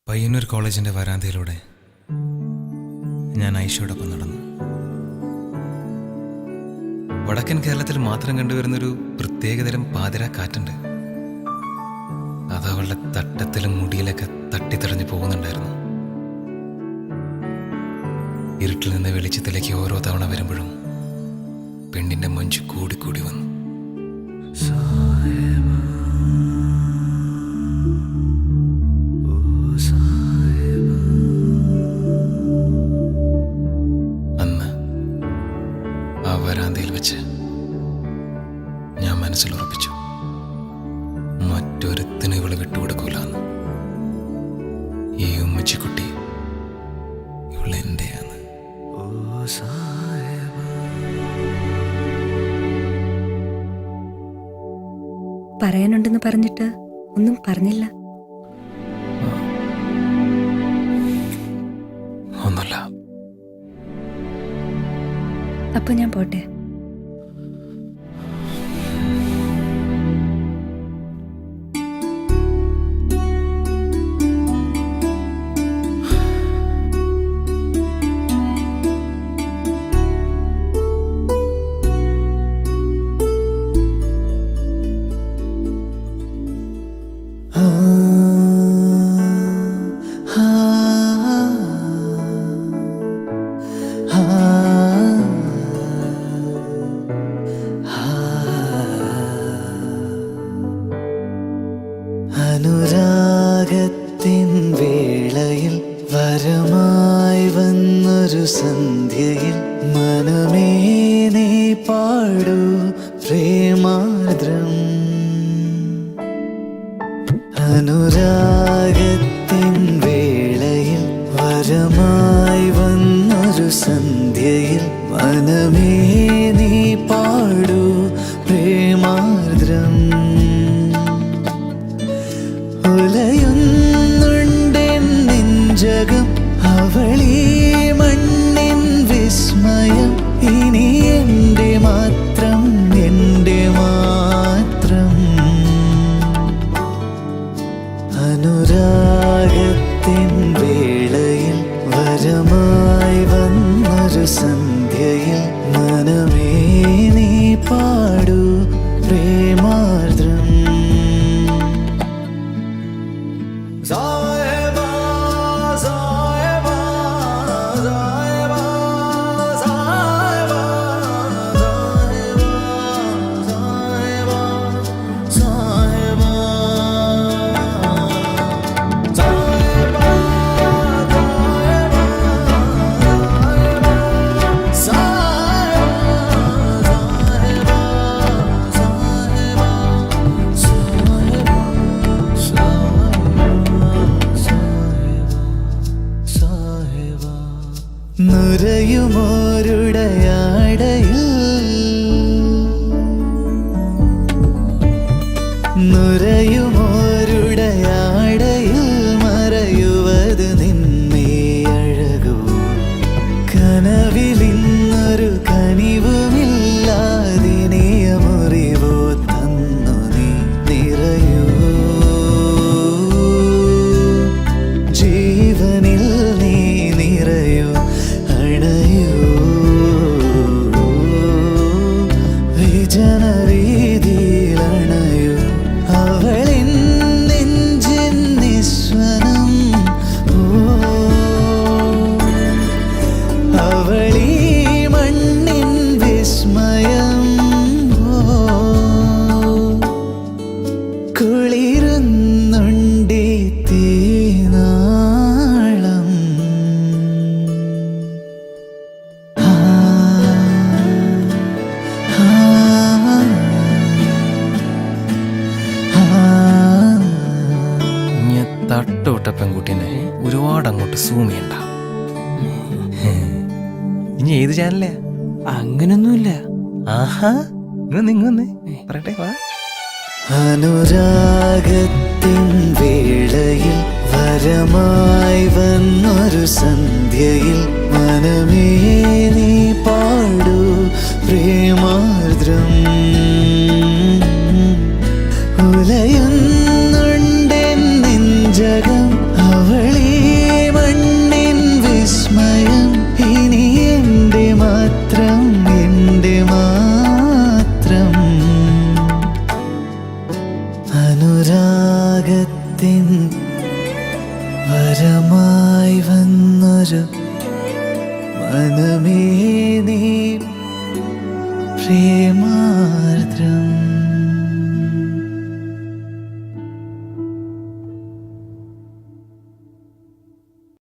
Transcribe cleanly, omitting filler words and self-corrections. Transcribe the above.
പയ്യന്നൂർ കോളേജിൻ്റെ വരാന്തയിലൂടെ ഞാൻ ഐഷയോടൊപ്പം നടന്നു. വടക്കൻ കേരളത്തിൽ മാത്രം കണ്ടുവരുന്നൊരു പ്രത്യേകതരം പാതിരാ കാറ്റുണ്ട്. അത് അവളുടെ തട്ടത്തിലും മുടിയിലൊക്കെ തട്ടിത്തടഞ്ഞു പോകുന്നുണ്ടായിരുന്നു. ഇരുട്ടിൽ നിന്ന് വെളിച്ചത്തിലേക്ക് ഓരോ തവണ വരുമ്പോഴും പെണ്ണിന്റെ മഞ്ചു കൂടിക്കൂടി വന്നു. അന്ന് ആ വരാന്തയിൽ വെച്ച് ഞാൻ മനസ്സിലുറപ്പിച്ചു, മറ്റൊരുത്തിന് ഇവള് വിട്ടുകൊടുക്കൂലെന്ന്. ഈ ഉമ്മച്ചിക്കുട്ടി ഇവളെന്റെയാണ്. പറയാനുണ്ടെന്ന് പറഞ്ഞിട്ട് ഒന്നും പറഞ്ഞില്ല. ഒന്നുമില്ല. അപ്പൊ ഞാൻ പോട്ടെ. അനുരാഗത്തിൻ വേളയിൽ വരമായി വന്നൊരു സന്ധ്യയിൽ മനമേ നീ പാടൂ പ്രേമാർദ്രം. അനുരാഗത്തിൻ വേളയിൽ വരമായി വന്നൊരു സന്ധ്യയിൽ മനമേ നീ പാടൂ പ്രേമാർദ്രം. ഉലയുന്നുണ്ടെൻ നെഞ്ചകം അവളീ മണ്ണിൻ വിസ്മയം. ഇനി എൻ്റെ മാത്രം, എൻ്റെ മാത്രം. അനുരാഗത്തിൻ വേളയിൽ വരമായി വന്നൊരു സന്ധ്യയിൽ മനമേ നീ പാടൂ പ്രേമാർദ്രം. നുരയുമോരുടയാടയിൽ നുരയുമോരുടയാടയിൽ മറയുവത് നിന്നെ അഴകൂ. കനവിലിന്നൊരു കനിവുമില്ലാതിനിയ മുറിവോ തന്നു നീ നിറയൂ. ജീവനിൽ നീ നിറയൂ, അണയൂ. വിജനവീതിയിലണയൂ. അവളിൻ നെഞ്ചിൻ നിസ്വനം. അവളീ മണ്ണിൻ വിസ്മയം. കുളിരുന്നുണ്ടി തീനാളം. തട്ടുവിട്ട പെൺകുട്ടീനെ ഒരുപാട് അങ്ങോട്ട് സൂം ചെയ്യണ്ട. ഇനി ഏത് ചാനലേ? അങ്ങനൊന്നുമില്ല. ആഹാ, നിങ്ങൊന്ന് പറയട്ടെ. വാ. അനുരാഗത്തിൻ വേളയിൽ വരമായി വന്നൊരു സന്ധ്യയിൽ മനമേ നീ പാടൂ പ്രേമാർദ്രം. ഉലയുന്നുണ്ടെൻ നെഞ്ചകം അവളീ വരമായി വന്നൊരു മനമേ നീ പ്രേമാ